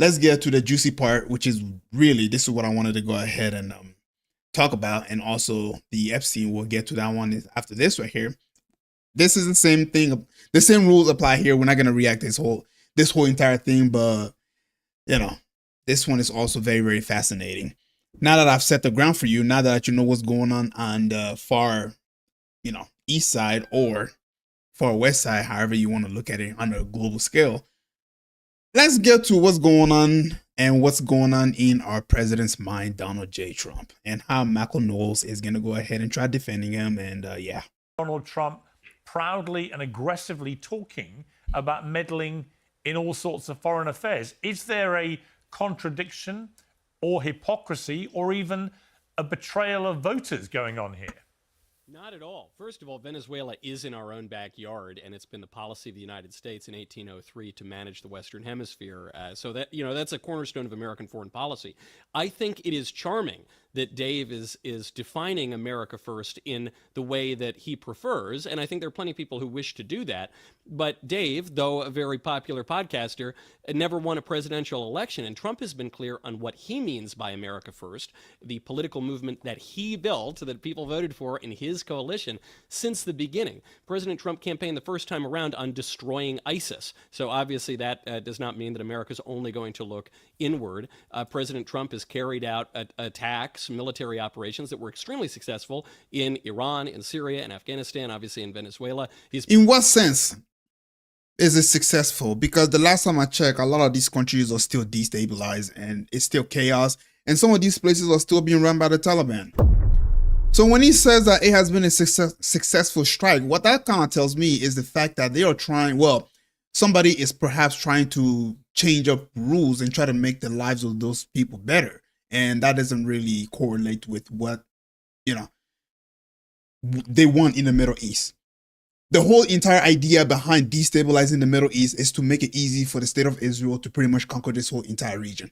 let's get to the juicy part, which is really this is what I wanted to go ahead and talk about, and also the Epstein. We'll get to that one after this right here. This is the same thing. The same rules apply here. We're not gonna react this whole entire thing, but you know, this one is also very, very fascinating. Now that I've set the ground for you, now that you know what's going on the far, east side or far west side, however you want to look at it on a global scale, let's get to what's going on and what's going on in our president's mind, Donald J. Trump, and how Michael Knowles is going to go ahead and try defending him. And yeah. Donald Trump proudly and aggressively talking about meddling in all sorts of foreign affairs. Is there a contradiction or hypocrisy or even a betrayal of voters going on here? Not at all. First of all, Venezuela is in our own backyard, and it's been the policy of the United States in 1803 to manage the Western Hemisphere. So that, that's a cornerstone of American foreign policy. I think it is charming that Dave is defining America first in the way that he prefers, and I think there are plenty of people who wish to do that. But Dave, though a very popular podcaster, never won a presidential election, and Trump has been clear on what he means by America first, the political movement that he built, that people voted for in his coalition since the beginning. President Trump campaigned the first time around on destroying ISIS, so obviously that does not mean that America's only going to look inward. President Trump has carried out attacks, military operations that were extremely successful in Iran, in Syria, in Afghanistan, obviously in Venezuela. In what sense is it successful? Because the last time I checked, a lot of these countries are still destabilized and it's still chaos. And some of these places are still being run by the Taliban. So when he says that it has been a successful strike, what that kind of tells me is the fact that they are trying, somebody is perhaps trying to change up rules and try to make the lives of those people better. And that doesn't really correlate with what, they want in the Middle East. The whole entire idea behind destabilizing the Middle East is to make it easy for the state of Israel to pretty much conquer this whole entire region.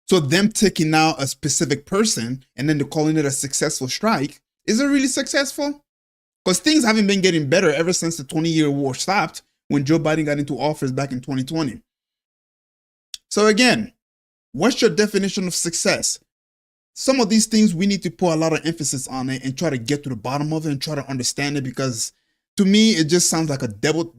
So them taking now a specific person and then they're calling it a successful strike, is it really successful? Because things haven't been getting better ever since the 20-year war stopped when Joe Biden got into office back in 2020. So again, what's your definition of success? Some of these things we need to put a lot of emphasis on it and try to get to the bottom of it and try to understand it, because to me it just sounds like a double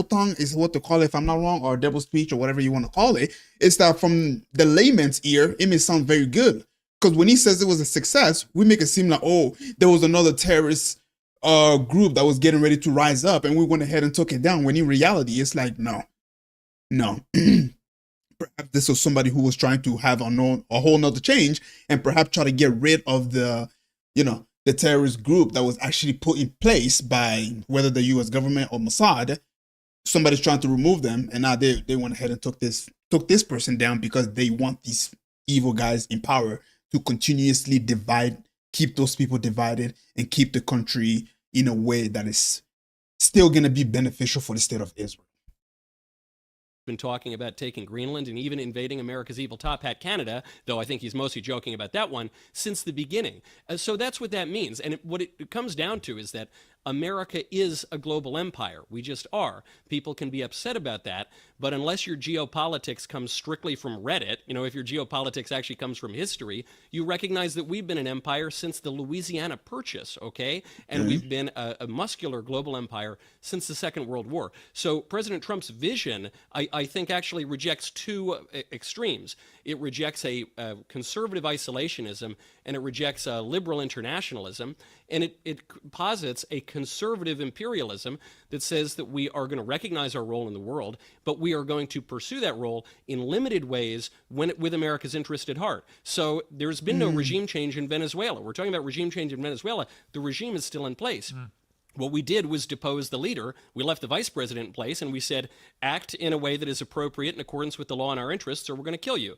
tongue is what to call it, if I'm not wrong, or double speech or whatever you want to call it. It's that from the layman's ear, it may sound very good. Because when he says it was a success, we make it seem like, oh, there was another terrorist group that was getting ready to rise up and we went ahead and took it down, when in reality it's like, no. Perhaps this was somebody who was trying to have a whole nother change and perhaps try to get rid of the terrorist group that was actually put in place by whether the U.S. government or Mossad. Somebody's trying to remove them, and now they went ahead and took this person down because they want these evil guys in power to continuously divide, keep those people divided, and keep the country in a way that is still going to be beneficial for the state of Israel. Been talking about taking Greenland and even invading America's evil top hat, Canada, though I think he's mostly joking about that one, since the beginning. So that's what that means. And what it comes down to is that America is a global empire. We just are. People can be upset about that, but unless your geopolitics comes strictly from Reddit, if your geopolitics actually comes from history, you recognize that we've been an empire since the Louisiana Purchase, okay? And we've been a muscular global empire since the Second World War. So President Trump's vision, I think, actually rejects two extremes. It rejects a conservative isolationism, and it rejects a liberal internationalism, and it posits a conservative imperialism that says that we are going to recognize our role in the world, but we are going to pursue that role in limited ways with America's interest at heart. So there's been no regime change in Venezuela. We're talking about regime change in Venezuela. The regime is still in place. What we did was depose the leader. We left the vice president in place, and we said, act in a way that is appropriate in accordance with the law and our interests, or we're going to kill you.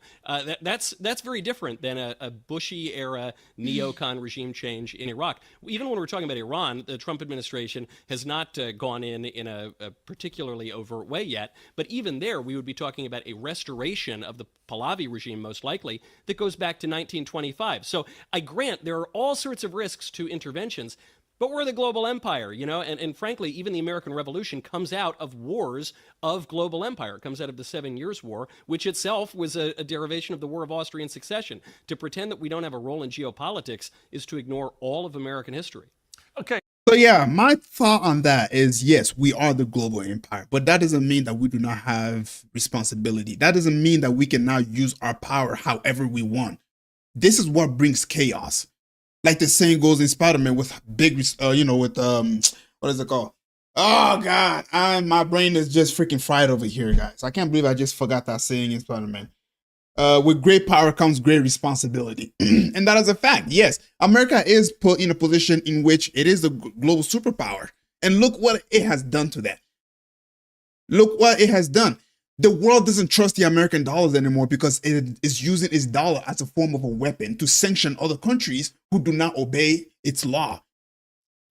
That's very different than a Bushy-era neocon regime change in Iraq. Even when we're talking about Iran, the Trump administration has not gone in a particularly overt way yet. But even there, we would be talking about a restoration of the Pahlavi regime, most likely, that goes back to 1925. So I grant there are all sorts of risks to interventions, But we're the global empire, and frankly, even the American Revolution comes out of wars of global empire. It comes out of the 7 Years' War, which itself was a derivation of the War of Austrian Succession. To pretend that we don't have a role in geopolitics is to ignore all of American history. Okay. So yeah, my thought on that is, yes, we are the global empire, but that doesn't mean that we do not have responsibility. That doesn't mean that we can now use our power however we want. This is what brings chaos. Like the saying goes in Spider-Man with big, what is it called? Oh God, my brain is just freaking fried over here, guys. I can't believe I just forgot that saying in Spider-Man. With great power comes great responsibility. And that is a fact. Yes, America is put in a position in which it is a global superpower. And look what it has done to that. Look what it has done. The world doesn't trust the American dollars anymore because it is using its dollar as a form of a weapon to sanction other countries who do not obey its law.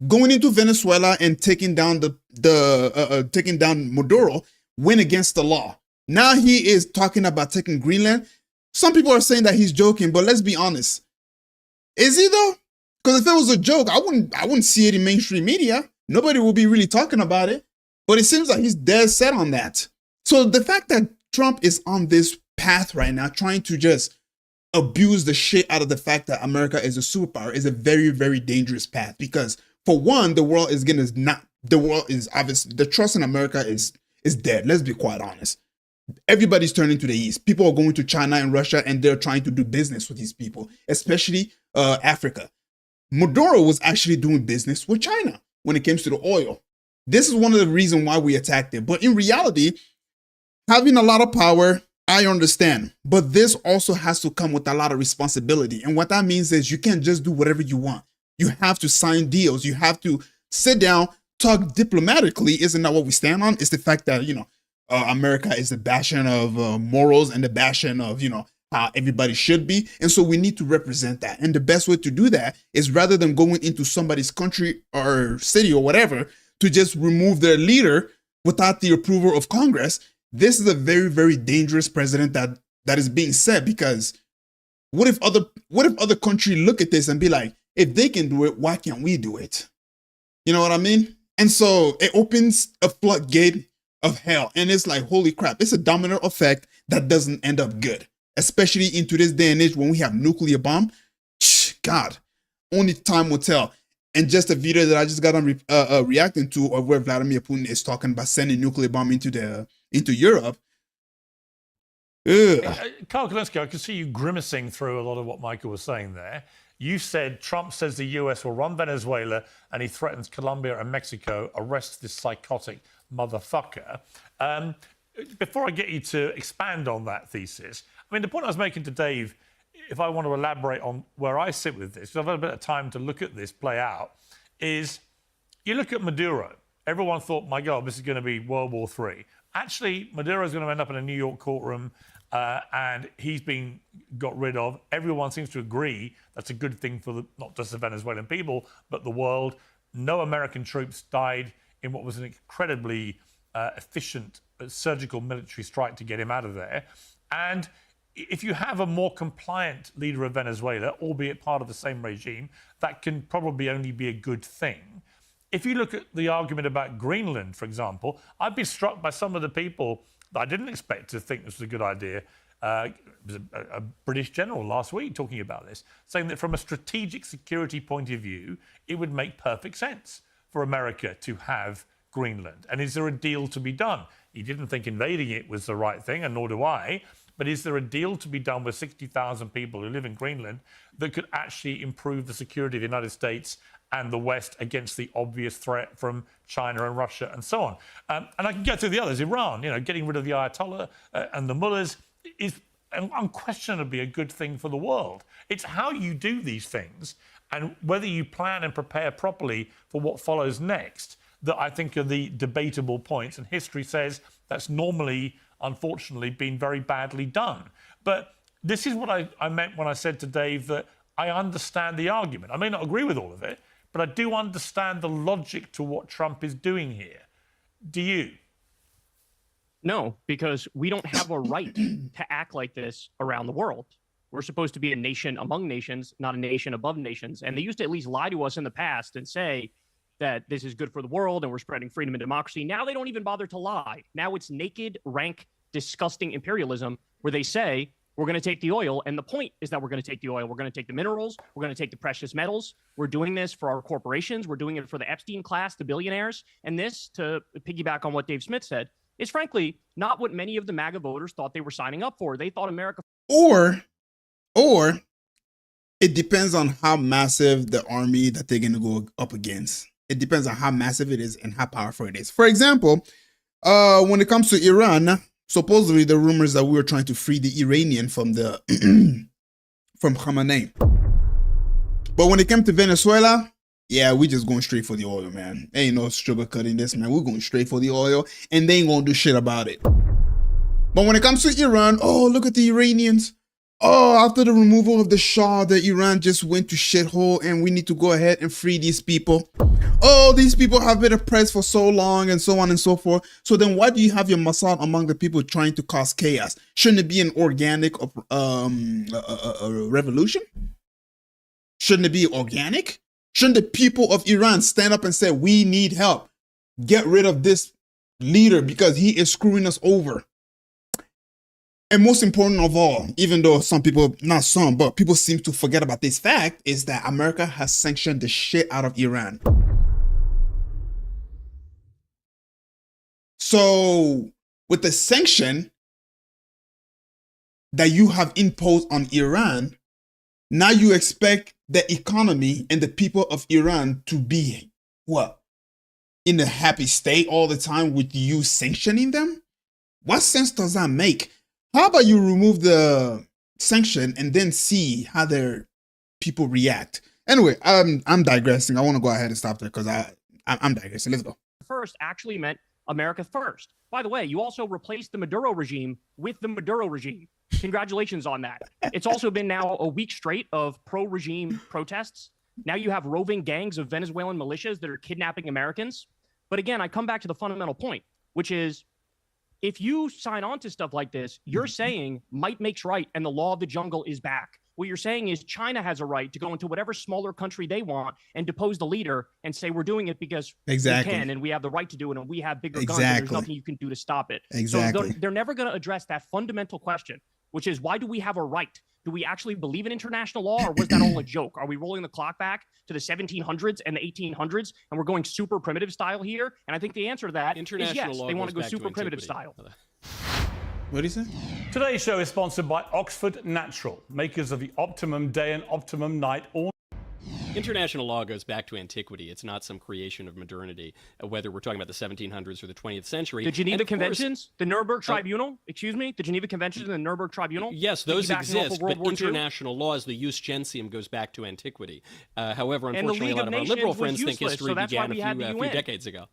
Going into Venezuela and taking down taking down Maduro went against the law. Now he is talking about taking Greenland. Some people are saying that he's joking, but let's be honest. Is he though? Because if it was a joke, I wouldn't see it in mainstream media. Nobody will be really talking about it. But it seems like he's dead set on that. So the fact that Trump is on this path right now, trying to just abuse the shit out of the fact that America is a superpower, is a very, very dangerous path. Because for one, the world is obviously, the trust in America is dead. Let's be quite honest. Everybody's turning to the east. People are going to China and Russia, and they're trying to do business with these people, especially Africa. Maduro was actually doing business with China when it comes to the oil. This is one of the reasons why we attacked it. But in reality, having a lot of power, I understand. But this also has to come with a lot of responsibility. And what that means is you can't just do whatever you want. You have to sign deals. You have to sit down, talk diplomatically. Isn't that what we stand on? It's the fact that, America is the bastion of morals and the bastion of, how everybody should be. And so we need to represent that. And the best way to do that is rather than going into somebody's country or city or whatever to just remove their leader without the approval of Congress. This is a very, very dangerous precedent that is being set, because what if other countries look at this and be like, if they can do it, why can't we do it? You know what I mean? And so it opens a floodgate of hell. And it's like, holy crap, it's a domino effect that doesn't end up good, especially into this day and age when we have nuclear bomb. God, only time will tell. And just a video that I just got on reacting to, of where Vladimir Putin is talking about sending nuclear bomb into Europe. Kyle Kulinski, I can see you grimacing through a lot of what Michael was saying there. You said Trump says the US will run Venezuela and he threatens Colombia and Mexico. Arrest this psychotic motherfucker. Before I get you to expand on that thesis, I mean, the point I was making to Dave, if I want to elaborate on where I sit with this, because I've had a bit of time to look at this play out, is you look at Maduro. Everyone thought, my God, this is going to be World War III. Actually, Maduro is going to end up in a New York courtroom, and he's been got rid of. Everyone seems to agree that's a good thing for not just the Venezuelan people, but the world. No American troops died in what was an incredibly efficient surgical military strike to get him out of there. And if you have a more compliant leader of Venezuela, albeit part of the same regime, that can probably only be a good thing. If you look at the argument about Greenland, for example, I've been struck by some of the people that I didn't expect to think this was a good idea. It was a British general last week talking about this, saying that from a strategic security point of view, it would make perfect sense for America to have Greenland. And is there a deal to be done? He didn't think invading it was the right thing, and nor do I. But is there a deal to be done with 60,000 people who live in Greenland that could actually improve the security of the United States and the West against the obvious threat from China and Russia and so on? And I can get through the others. Iran, getting rid of the Ayatollah and the mullahs is unquestionably a good thing for the world. It's how you do these things and whether you plan and prepare properly for what follows next that I think are the debatable points. And history says that's normally, unfortunately, been very badly done. But this is what I meant when I said to Dave that I understand the argument. I may not agree with all of it, but I do understand the logic to what Trump is doing here. Do you? No, because we don't have a right to act like this around the world. We're supposed to be a nation among nations, not a nation above nations. And they used to at least lie to us in the past and say that this is good for the world and we're spreading freedom and democracy. Now they don't even bother to lie. Now it's naked, rank, disgusting imperialism where they say, we're going to take the oil. And the point is that we're going to take the oil. We're going to take the minerals. We're going to take the precious metals. We're doing this for our corporations. We're doing it for the Epstein class, the billionaires. And this, to piggyback on what Dave Smith said, is frankly not what many of the MAGA voters thought they were signing up for. They thought America. Or it depends on how massive the army that they're going to go up against. It depends on how massive it is and how powerful it is. For example, when it comes to Iran, supposedly the rumors that we were trying to free the Iranian from the from Khamenei. But when it came to Venezuela, yeah, we just going straight for the oil, man. Ain't no sugarcoating this, man. We're going straight for the oil, and they ain't gonna do shit about it. But when it comes to Iran, oh, look at the Iranians. Oh, after the removal of the Shah, the Iran just went to shithole, and we need to go ahead and free these people. Oh, these people have been oppressed for so long, and so on and so forth. So then why do you have your Mossad among the people trying to cause chaos? Shouldn't it be an organic revolution? Shouldn't it be organic? Shouldn't the people of Iran stand up and say, we need help? Get rid of this leader because he is screwing us over. And most important of all, even though some people, not some, but people seem to forget about this fact, is that America has sanctioned the shit out of Iran. So with the sanction that you have imposed on Iran, now you expect the economy and the people of Iran to be, what, in a happy state all the time with you sanctioning them? What sense does that make? How about you remove the sanction and then see how their people react? Anyway, I'm digressing. I want to go ahead and stop there because I'm digressing. Let's go. First actually meant America first. By the way, you also replaced the Maduro regime with the Maduro regime. Congratulations on that. It's also been now a week straight of pro-regime protests. Now you have roving gangs of Venezuelan militias that are kidnapping Americans. But again, I come back to the fundamental point, which is if you sign on to stuff like this, you're saying might makes right and the law of the jungle is back. What you're saying is China has a right to go into whatever smaller country they want and depose the leader and say we're doing it because we can and we have the right to do it and we have bigger guns and there's nothing you can do to stop it. Exactly. So they're never going to address that fundamental question, which is why do we have a right? Do we actually believe in international law or was that all a joke? Are we rolling the clock back to the 1700s and the 1800s and we're going super primitive style here? And I think the answer to that is yes, they want to go super primitive style. What do you say? Today's show is sponsored by Oxford Natural, makers of the Optimum Day and Optimum Night. International law goes back to antiquity. It's not some creation of modernity, whether we're talking about the 1700s or the 20th century. The Geneva Conventions, the Nuremberg Tribunal, excuse me, the Geneva Conventions and the Nuremberg Tribunal? Yes, those exist, but international laws, the jus gentium goes back to antiquity. However, unfortunately, a lot of our liberal friends think history began a few decades ago.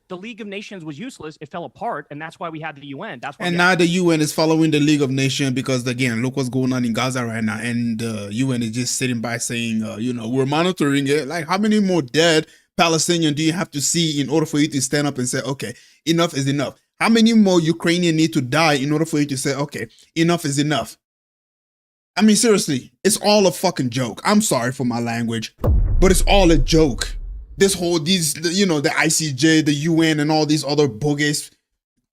The League of Nations was useless. It fell apart, and that's why we had the UN. That's why. And now the UN is following the League of Nations because, again, look what's going on in Gaza right now. And the UN is just sitting by saying, we're monitoring it. Like, how many more dead Palestinians do you have to see in order for you to stand up and say, okay, enough is enough? How many more Ukrainians need to die in order for you to say, okay, enough is enough? I mean, seriously, it's all a fucking joke. I'm sorry for my language, but it's all a joke. The ICJ, the UN, and all these other bogus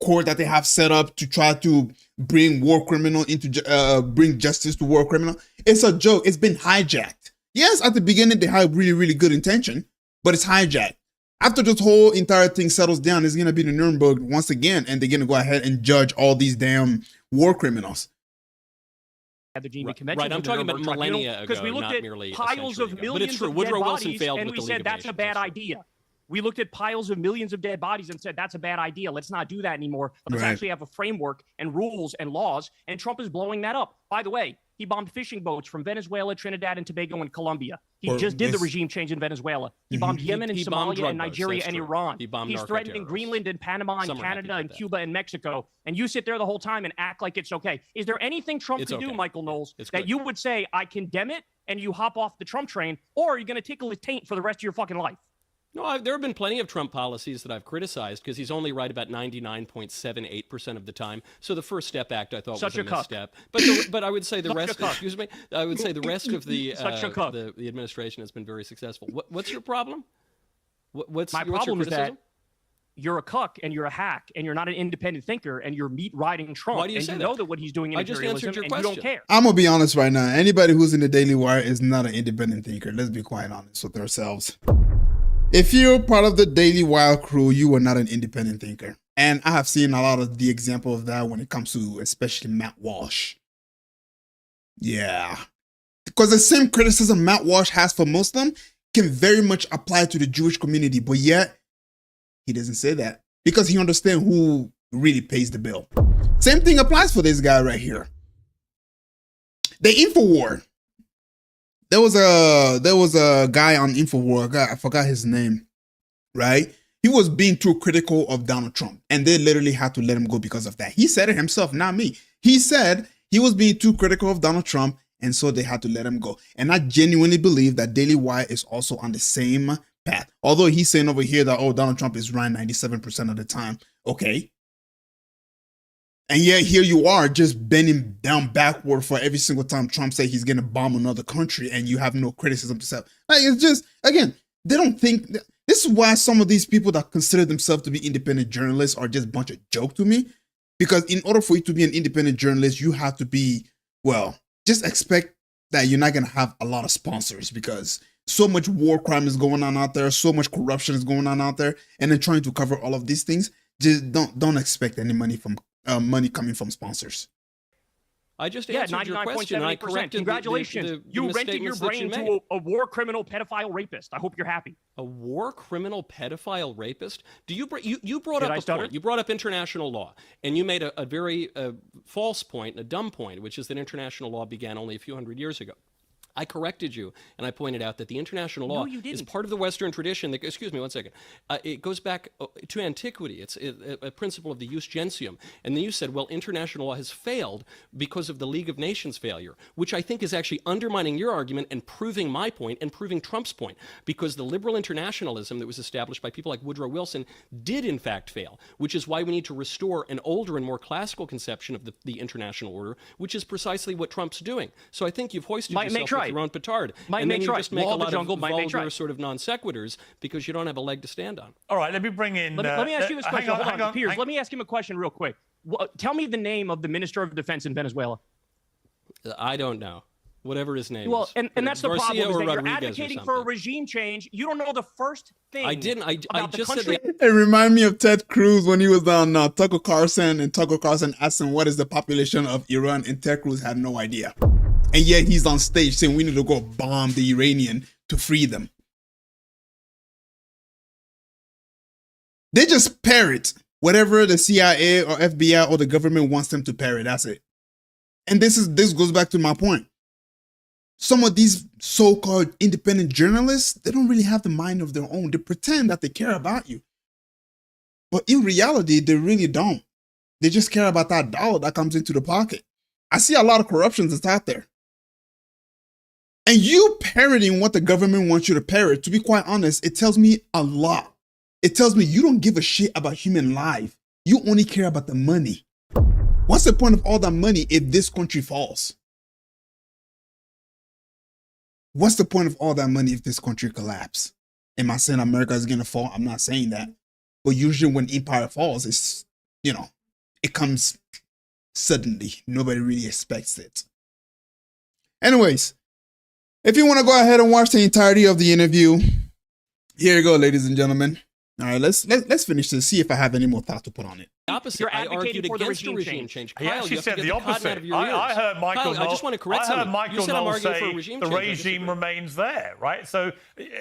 court that they have set up to try to bring war criminal bring justice to war criminal. It's a joke. It's been hijacked. Yes, at the beginning they had really, really good intention, but it's hijacked. After this whole entire thing settles down, it's gonna be the Nuremberg once again, and they're gonna go ahead and judge all these damn war criminals. The Geneva Convention. Right, I'm talking about millennia ago, because we looked not at merely piles of millions but it's true. of Woodrow dead Wilson bodies, failed and with we the said League of that's a Nations. bad idea. We looked at piles of millions of dead bodies and said that's a bad idea. Let's not do that anymore. Let's actually have a framework and rules and laws. And Trump is blowing that up. By the way, he bombed fishing boats from Venezuela, Trinidad, and Tobago, and Colombia. He just did the regime change in Venezuela. He bombed Yemen and Somalia and Nigeria and Iran. He's threatening Greenland and Panama and Canada and Cuba and Mexico. And you sit there the whole time and act like it's okay. Is there anything Trump could do, Michael Knowles, that you would say, I condemn it, and you hop off the Trump train, or are you going to tickle his taint for the rest of your fucking life? No, there have been plenty of Trump policies that I've criticized because he's only right about 99.78% of the time. So the First Step Act I thought was a misstep. But I would say the rest. Excuse me. I would say the rest of the administration has been very successful. What's your problem? What's your problem is criticism? that you're a cuck and you're a hack and you're not an independent thinker and you're meat riding Trump. Why do you and say you that? know that what he's doing in I just answered your and question. you don't care. I'm gonna be honest right now. Anybody who's in the Daily Wire is not an independent thinker. Let's be quite honest with ourselves. If you're part of the Daily Wire crew, you are not an independent thinker. And I have seen a lot of the example of that when it comes to especially Matt Walsh. Yeah. Because the same criticism Matt Walsh has for Muslim can very much apply to the Jewish community, but yet he doesn't say that because he understands who really pays the bill. Same thing applies for this guy right here. The Infowar. There was a guy on Infowar, I forgot his name, right? He was being too critical of Donald Trump, and they literally had to let him go because of that. He said it himself, not me. He said he was being too critical of Donald Trump, and so they had to let him go. And I genuinely believe that Daily Wire is also on the same path. Although he's saying over here that, oh, Donald Trump is right 97% of the time. Okay. And yet here you are just bending down backward for every single time Trump says he's going to bomb another country and you have no criticism to say. Like, it's just, again, they don't think, this is why some of these people that consider themselves to be independent journalists are just a bunch of joke to me. Because in order for you to be an independent journalist, you have to be, well, just expect that you're not going to have a lot of sponsors because so much war crime is going on out there, so much corruption is going on out there, and then trying to cover all of these things, just don't expect any money coming from sponsors. I just answered your question. And I corrected Congratulations. You rented your brain to a war criminal, pedophile, rapist. I hope you're happy. A war criminal, pedophile, rapist? Do you brought up a point? You brought up international law, and you made a very false point, a dumb point, which is that international law began only a few hundred years ago. I corrected you, and I pointed out that the international law is part of the Western tradition. Excuse me one second. It goes back to antiquity. It's a principle of the jus gentium. And then you said, well, international law has failed because of the League of Nations failure, which I think is actually undermining your argument and proving my point and proving Trump's point, because the liberal internationalism that was established by people like Woodrow Wilson did in fact fail, which is why we need to restore an older and more classical conception of the international order, which is precisely what Trump's doing. So I think you've hoisted yourself with your own petard. And then you just make a lot of vulgar sort of non sequiturs because you don't have a leg to stand on. All right, let me bring in... Let me ask you this question. Hold on, Piers, let me ask him a question real quick. Tell me the name of the Minister of Defense in Venezuela. I don't know. Whatever his name is. And that's the problem, is that you're Rodriguez advocating for a regime change. You don't know the first thing. I didn't. I just said that. It reminded me of Ted Cruz when he was on Tucker Carlson, and Tucker Carlson asked him what is the population of Iran, and Ted Cruz had no idea. And yet he's on stage saying we need to go bomb the Iranian to free them. They just parrot whatever the CIA or FBI or the government wants them to parrot. That's it. And this goes back to my point. Some of these so-called independent journalists, they don't really have the mind of their own. They pretend that they care about you. But in reality, they really don't. They just care about that dollar that comes into the pocket. I see a lot of corruption that's out there. And you parroting what the government wants you to parrot, to be quite honest, it tells me a lot. It tells me you don't give a shit about human life. You only care about the money. What's the point of all that money if this country falls? What's the point of all that money if this country collapses? Am I saying America is going to fall? I'm not saying that. But usually when empire falls, it's, it comes suddenly. Nobody really expects it. Anyways, if you want to go ahead and watch the entirety of the interview, here you go, ladies and gentlemen. All right, let's finish this. See if I have any more thought to put on it. Opposite. I argued against the regime change. He actually said the opposite. I heard Michael. Kyle, I just want to correct something. Michael you said I'm arguing say for a regime the change. regime remains there, right? So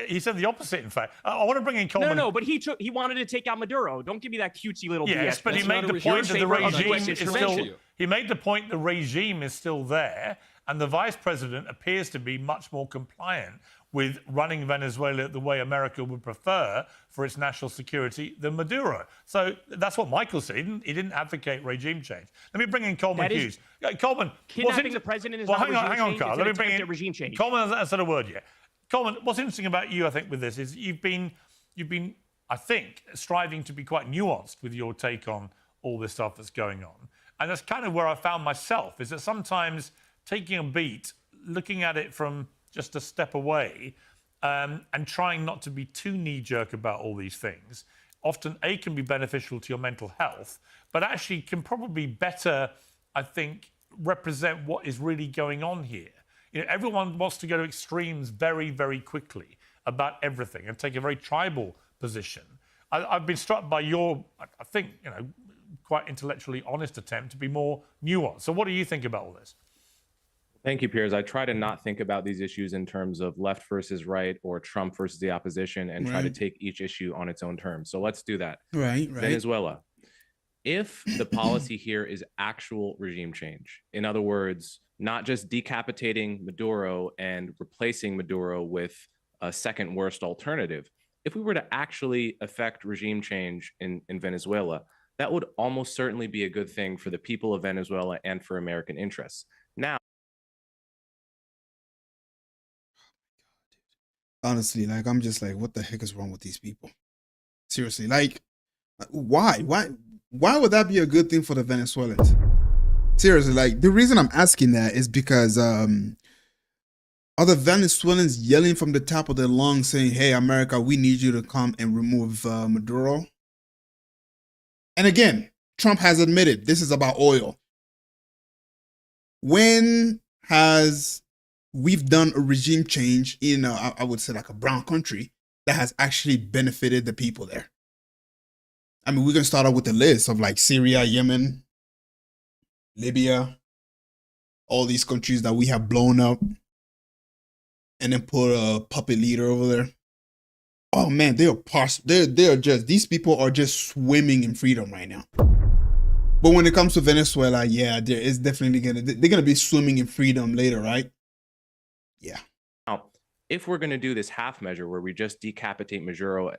he said the opposite. In fact, I want to bring in Coleman. No, but he wanted to take out Maduro. Don't give me that cutesy little BS. Yes, but he made the point that the regime is still. He made the point the regime is still there, and the vice president appears to be much more compliant with running Venezuela the way America would prefer for its national security than Maduro. So that's what Michael said. He didn't advocate regime change. Let me bring in Coleman Hughes. Coleman, kidnapping the president is not hang on, Carl. Let me bring in regime change. Coleman hasn't said a word yet. Coleman, what's interesting about you, I think, with this is you've been you've been, I think, striving to be quite nuanced with your take on all this stuff that's going on. And that's kind of where I found myself, is that sometimes taking a beat, looking at it from just a step away, and trying not to be too knee-jerk about all these things, often A, can be beneficial to your mental health, but actually can probably better, I think, represent what is really going on here. You know, everyone wants to go to extremes very, very quickly about everything and take a very tribal position. I've been struck by your, I think, you know, quite intellectually honest attempt to be more nuanced. So what do you think about all this? Thank you, Piers. I try to not think about these issues in terms of left versus right or Trump versus the opposition, and try to take each issue on its own terms. So let's do that. Right. Venezuela. If the policy here is actual regime change, in other words, not just decapitating Maduro and replacing Maduro with a second worst alternative, if we were to actually effect regime change in Venezuela, that would almost certainly be a good thing for the people of Venezuela and for American interests. Now, honestly, like, I'm just like, what the heck is wrong with these people? Seriously, like, why would that be a good thing for the Venezuelans? Seriously, like, the reason I'm asking that is because are the Venezuelans yelling from the top of their lungs saying, hey, America, we need you to come and remove Maduro? And again, Trump has admitted this is about oil. When has we've done a regime change in, I would say, like a brown country that has actually benefited the people there? I mean, we're going to start out with the list of like Syria, Yemen, Libya, all these countries that we have blown up, and then put a puppet leader over there. Oh man, they're just, these people are just swimming in freedom right now. But when it comes to Venezuela, yeah, there is definitely they're gonna be swimming in freedom later, right? Yeah. now, if we're going to do this half measure where we just decapitate Maduro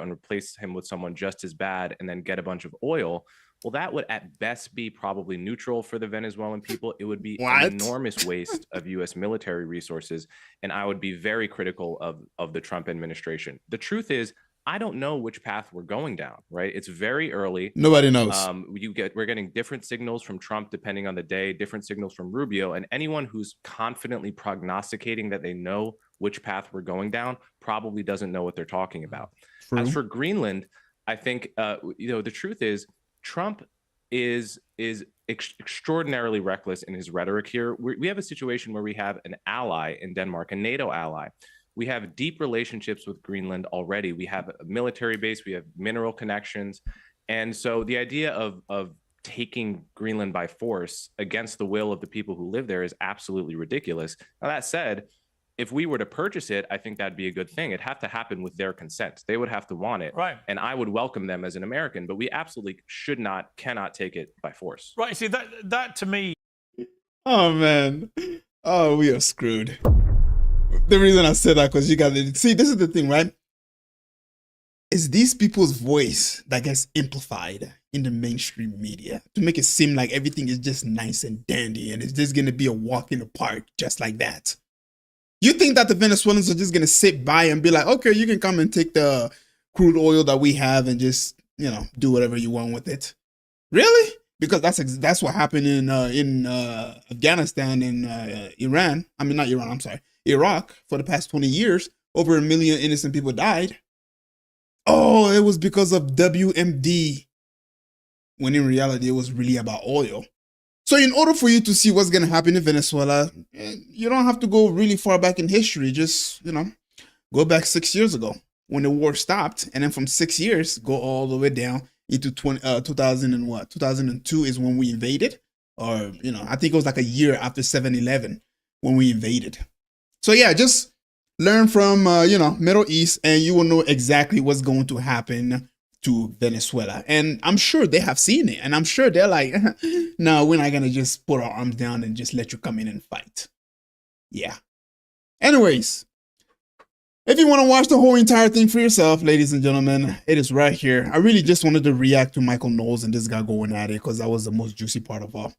and replace him with someone just as bad and then get a bunch of oil, well, that would at best be probably neutral for the Venezuelan people. It would be an enormous waste of U.S. military resources, and I would be very critical of the Trump administration. The truth is, I don't know which path we're going down, right? It's very early. Nobody knows. We're getting different signals from Trump depending on the day, different signals from Rubio, and anyone who's confidently prognosticating that they know which path we're going down probably doesn't know what they're talking about. True. As for Greenland, I think the truth is Trump is extraordinarily reckless in his rhetoric here. We have a situation where we have an ally in Denmark, a NATO ally. We have deep relationships with Greenland already. We have a military base, we have mineral connections. And so the idea of taking Greenland by force against the will of the people who live there is absolutely ridiculous. Now, that said, if we were to purchase it, I think that'd be a good thing. It'd have to happen with their consent. They would have to want it. Right. And I would welcome them as an American, but we absolutely cannot take it by force. Right. See, that to me. Oh man. Oh, we are screwed. The reason I said that, because you got to see, this is the thing, right? It's these people's voice that gets amplified in the mainstream media to make it seem like everything is just nice and dandy and it's just going to be a walk in the park just like that. You think that the Venezuelans are just going to sit by and be like, okay, you can come and take the crude oil that we have and just, you know, do whatever you want with it? Really? Because that's what happened in Afghanistan and Iran. I mean, not Iran, I'm sorry. Iraq. For the past 20 years, over 1 million innocent people died. Oh, it was because of WMD. When in reality, it was really about oil. So in order for you to see what's going to happen in Venezuela, you don't have to go really far back in history. Just, you know, go back 6 years ago when the war stopped. And then from 6 years, go all the way down into 2000 and what? 2002 is when we invaded. Or, you know, I think it was like a year after 7/11 when we invaded. So yeah, just learn from, Middle East, and you will know exactly what's going to happen to Venezuela. And I'm sure they have seen it. And I'm sure they're like, no, we're not going to just put our arms down and just let you come in and fight. Yeah. Anyways, if you want to watch the whole entire thing for yourself, ladies and gentlemen, it is right here. I really just wanted to react to Michael Knowles and this guy going at it because that was the most juicy part of all.